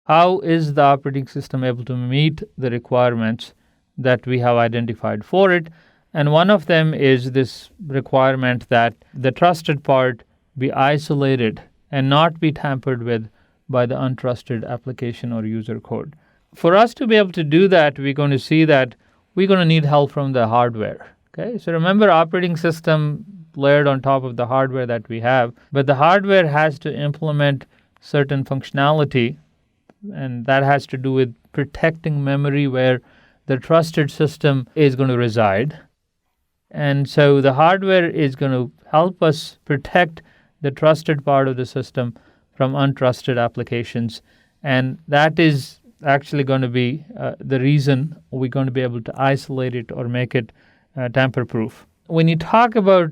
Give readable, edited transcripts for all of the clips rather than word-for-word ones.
how is the operating system able to meet the requirements that we have identified for it? And one of them is this requirement that the trusted part be isolated and not be tampered with by the untrusted application or user code. For us to be able to do that, we're going to see that we're going to need help from the hardware. Okay, so remember, operating system layered on top of the hardware that we have, but the hardware has to implement certain functionality, and that has to do with protecting memory where the trusted system is going to reside. And so the hardware is going to help us protect the trusted part of the system from untrusted applications. And that is actually going to be the reason we're going to be able to isolate it or make it tamper-proof. When you talk about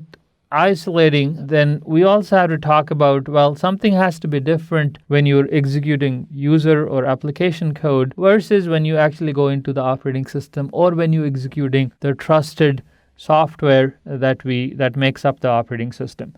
isolating, then we also have to talk about, well, something has to be different when you're executing user or application code versus when you actually go into the operating system or when you're executing the trusted software that makes up the operating system.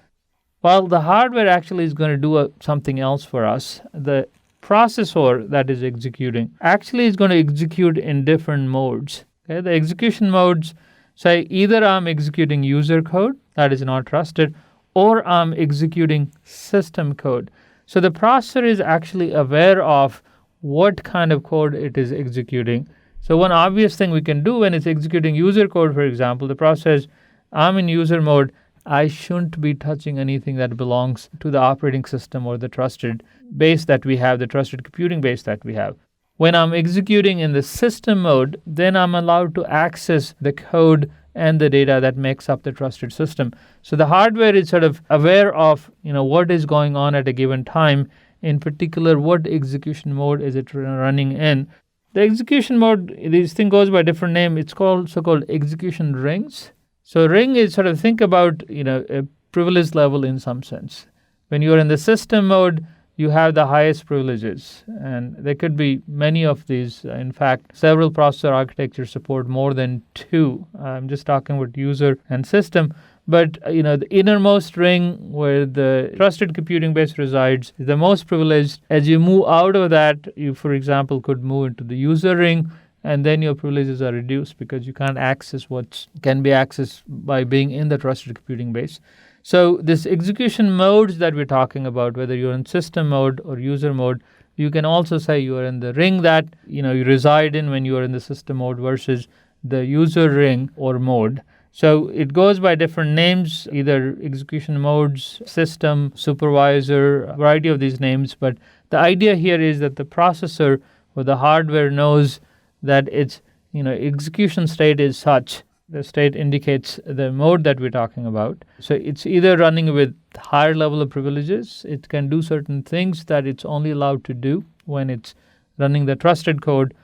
Well, the hardware actually is going to do something else for us. The processor that is executing actually is going to execute in different modes. Okay? The execution modes say either I'm executing user code that is not trusted, or I'm executing system code. So the processor is actually aware of what kind of code it is executing. So one obvious thing we can do when it's executing user code, for example, the processor says, I'm in user mode, I shouldn't be touching anything that belongs to the operating system or the trusted base that we have, the trusted computing base that we have. When I'm executing in the system mode, then I'm allowed to access the code and the data that makes up the trusted system. So the hardware is sort of aware of what is going on at a given time, in particular what execution mode is it running in. The execution mode, this thing goes by a different name. It's also called execution rings. So ring is sort of, think about a privilege level in some sense. When you're in the system mode, you have the highest privileges, and there could be many of these. In fact, several processor architectures support more than 2. I'm just talking about user and system. But the innermost ring where the trusted computing base resides is the most privileged. As you move out of that, you, for example, could move into the user ring, and then your privileges are reduced because you can't access what can be accessed by being in the trusted computing base. So this execution modes that we're talking about, whether you're in system mode or user mode, you can also say you are in the ring that you reside in when you are in the system mode versus the user ring or mode. So it goes by different names, either execution modes, system, supervisor, a variety of these names. But the idea here is that the processor or the hardware knows that its execution state is such. The state indicates the mode that we're talking about. So it's either running with higher level of privileges. It can do certain things that it's only allowed to do when it's running the trusted code,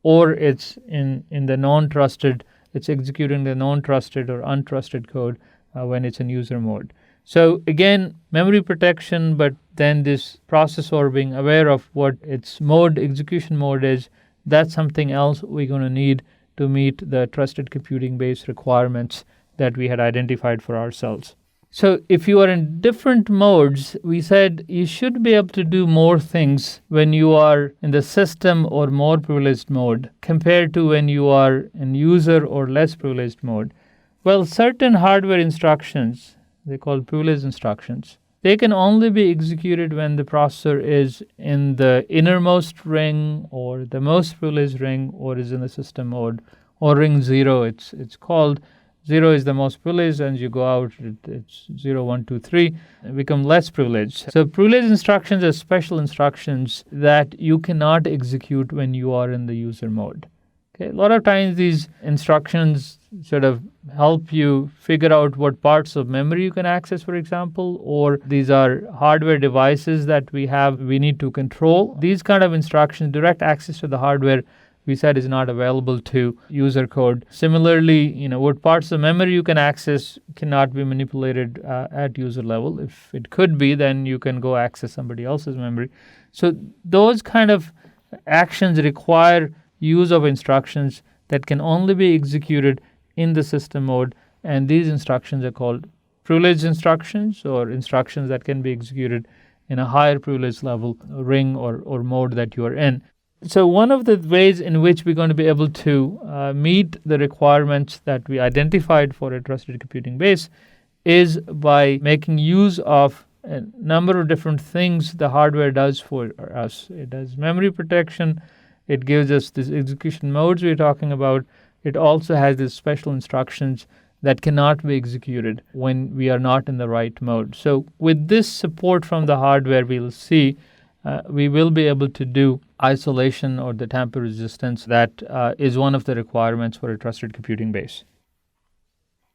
or it's in the non-trusted. It's executing the non-trusted or untrusted code when it's in user mode. So again, memory protection, but then this processor being aware of what its execution mode is, that's something else we're going to need to meet the trusted computing base requirements that we had identified for ourselves. So if you are in different modes, we said you should be able to do more things when you are in the system or more privileged mode compared to when you are in user or less privileged mode. Well, certain hardware instructions, they call privileged instructions, they can only be executed when the processor is in the innermost ring or the most privileged ring or is in the system mode, or ring 0 it's called. 0 is the most privileged, and you go out, it's 0, 1, 2, 3, become less privileged. So privileged instructions are special instructions that you cannot execute when you are in the user mode. Okay, a lot of times these instructions sort of help you figure out what parts of memory you can access, for example, or these are hardware devices that we need to control. These kind of instructions, direct access to the hardware, we said is not available to user code. Similarly, what parts of memory you can access cannot be manipulated at user level. If it could be, then you can go access somebody else's memory. So those kind of actions require use of instructions that can only be executed in the system mode, and these instructions are called privileged instructions, or instructions that can be executed in a higher privilege level ring or mode that you are in. So one of the ways in which we're going to be able to meet the requirements that we identified for a trusted computing base is by making use of a number of different things the hardware does for us. It does memory protection. It gives us these execution modes we're talking about. It also has these special instructions that cannot be executed when we are not in the right mode. So with this support from the hardware, we'll see we will be able to do isolation or the tamper resistance that is one of the requirements for a trusted computing base.